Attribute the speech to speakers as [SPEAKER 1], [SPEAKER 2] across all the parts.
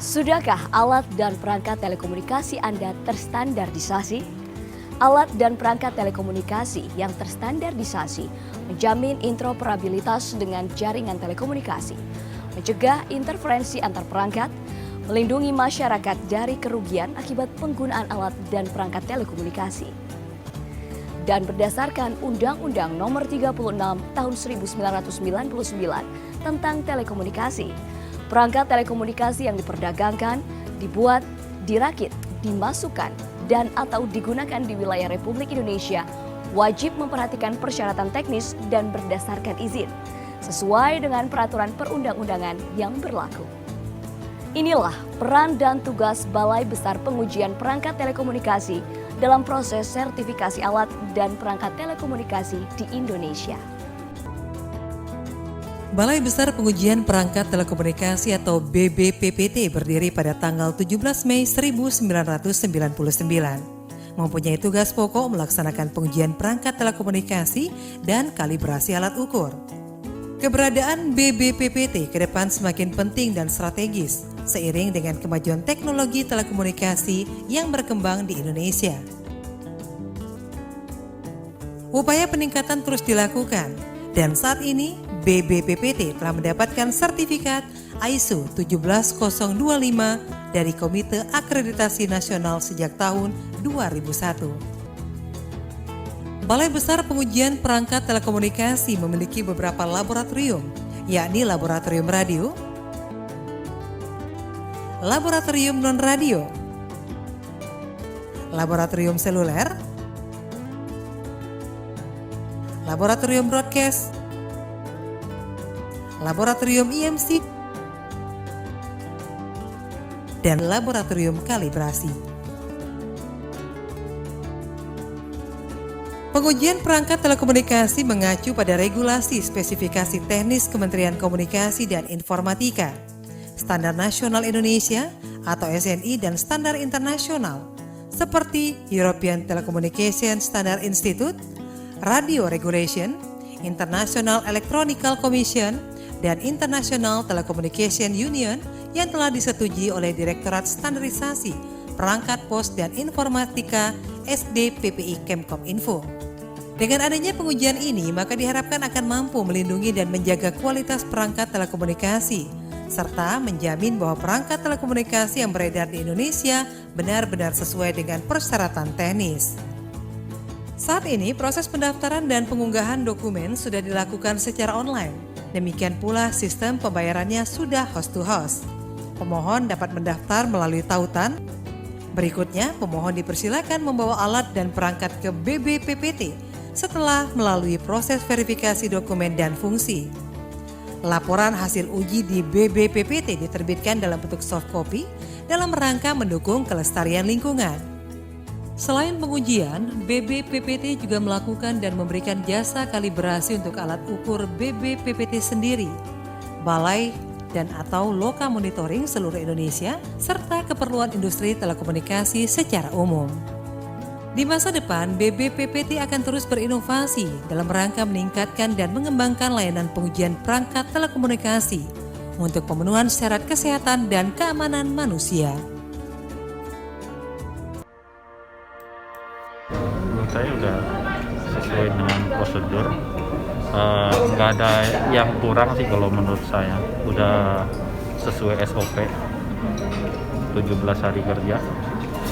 [SPEAKER 1] Sudahkah alat dan perangkat telekomunikasi Anda terstandarisasi? Alat dan perangkat telekomunikasi yang terstandarisasi menjamin interoperabilitas dengan jaringan telekomunikasi, mencegah interferensi antar perangkat, melindungi masyarakat dari kerugian akibat penggunaan alat dan perangkat telekomunikasi. Dan berdasarkan Undang-Undang Nomor 36 Tahun 1999 tentang telekomunikasi, perangkat telekomunikasi yang diperdagangkan, dibuat, dirakit, dimasukkan, dan atau digunakan di wilayah Republik Indonesia wajib memperhatikan persyaratan teknis dan berdasarkan izin, sesuai dengan peraturan perundang-undangan yang berlaku. Inilah peran dan tugas Balai Besar Pengujian Perangkat Telekomunikasi dalam proses sertifikasi alat dan perangkat telekomunikasi di Indonesia.
[SPEAKER 2] Balai Besar Pengujian Perangkat Telekomunikasi atau BBPPT berdiri pada tanggal 17 Mei 1999. Mempunyai tugas pokok melaksanakan pengujian perangkat telekomunikasi dan kalibrasi alat ukur. Keberadaan BBPPT ke depan semakin penting dan strategis seiring dengan kemajuan teknologi telekomunikasi yang berkembang di Indonesia. Upaya peningkatan terus dilakukan dan saat ini BBPPT telah mendapatkan sertifikat ISO 17025 dari Komite Akreditasi Nasional sejak tahun 2001. Balai Besar Pengujian Perangkat Telekomunikasi memiliki beberapa laboratorium, yakni Laboratorium Radio, Laboratorium Non-Radio, Laboratorium Seluler, Laboratorium Broadcast, Laboratorium IMC, dan Laboratorium Kalibrasi. Pengujian perangkat telekomunikasi mengacu pada regulasi spesifikasi teknis Kementerian Komunikasi dan Informatika, Standar Nasional Indonesia atau SNI dan standar internasional seperti European Telecommunication Standard Institute, Radio Regulation, International Electronical Commission, dan International Telecommunication Union yang telah disetujui oleh Direktorat Standarisasi Perangkat Pos dan Informatika SDPPI Kemkominfo. Dengan adanya pengujian ini, maka diharapkan akan mampu melindungi dan menjaga kualitas perangkat telekomunikasi, serta menjamin bahwa perangkat telekomunikasi yang beredar di Indonesia benar-benar sesuai dengan persyaratan teknis. Saat ini, proses pendaftaran dan pengunggahan dokumen sudah dilakukan secara online. Demikian pula sistem pembayarannya sudah host to host. Pemohon dapat mendaftar melalui tautan. Berikutnya, pemohon dipersilakan membawa alat dan perangkat ke BBPPT setelah melalui proses verifikasi dokumen dan fungsi. Laporan hasil uji di BBPPT diterbitkan dalam bentuk soft copy dalam rangka mendukung kelestarian lingkungan. Selain pengujian, BBPPT juga melakukan dan memberikan jasa kalibrasi untuk alat ukur BBPPT sendiri, balai dan atau loka monitoring seluruh Indonesia, serta keperluan industri telekomunikasi secara umum. Di masa depan, BBPPT akan terus berinovasi dalam rangka meningkatkan dan mengembangkan layanan pengujian perangkat telekomunikasi untuk pemenuhan syarat kesehatan dan keamanan manusia.
[SPEAKER 3] Saya udah sesuai dengan prosedur, nggak ada yang kurang sih kalau menurut saya. Udah sesuai SOP 17 hari kerja,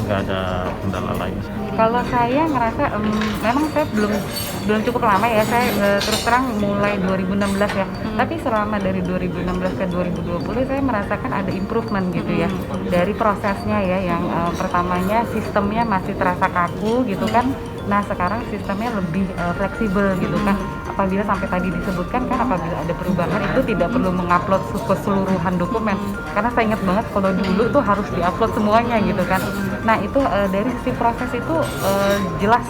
[SPEAKER 3] nggak ada kendala lain.
[SPEAKER 4] Kalau saya ngerasa memang saya belum cukup lama ya, saya terus terang mulai 2016 ya. Tapi selama dari 2016 ke 2020 saya merasakan ada improvement gitu ya. Dari prosesnya ya, yang pertamanya sistemnya masih terasa kaku gitu kan. Nah sekarang sistemnya lebih fleksibel gitu kan. Apabila sampai tadi disebutkan kan, apabila ada perubahan itu tidak perlu mengupload keseluruhan dokumen. Karena saya ingat banget kalau dulu tuh harus diupload semuanya gitu kan. Nah itu dari sisi proses itu jelas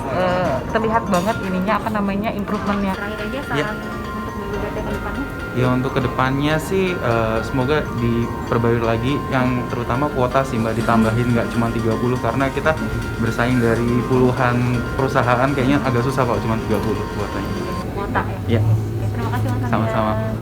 [SPEAKER 4] terlihat banget ininya improvementnya.
[SPEAKER 5] Terakhir aja saran untuk BBPT ke depannya?
[SPEAKER 6] Ya untuk kedepannya sih semoga diperbarui lagi, yang terutama kuota sih Mbak, ditambahin nggak cuma 30, karena kita bersaing dari puluhan perusahaan kayaknya agak susah kalau cuma 30 kuotanya.
[SPEAKER 5] Kuota ya?
[SPEAKER 6] Ya.
[SPEAKER 5] Terima kasih Mas Andrea.
[SPEAKER 6] Sama-sama.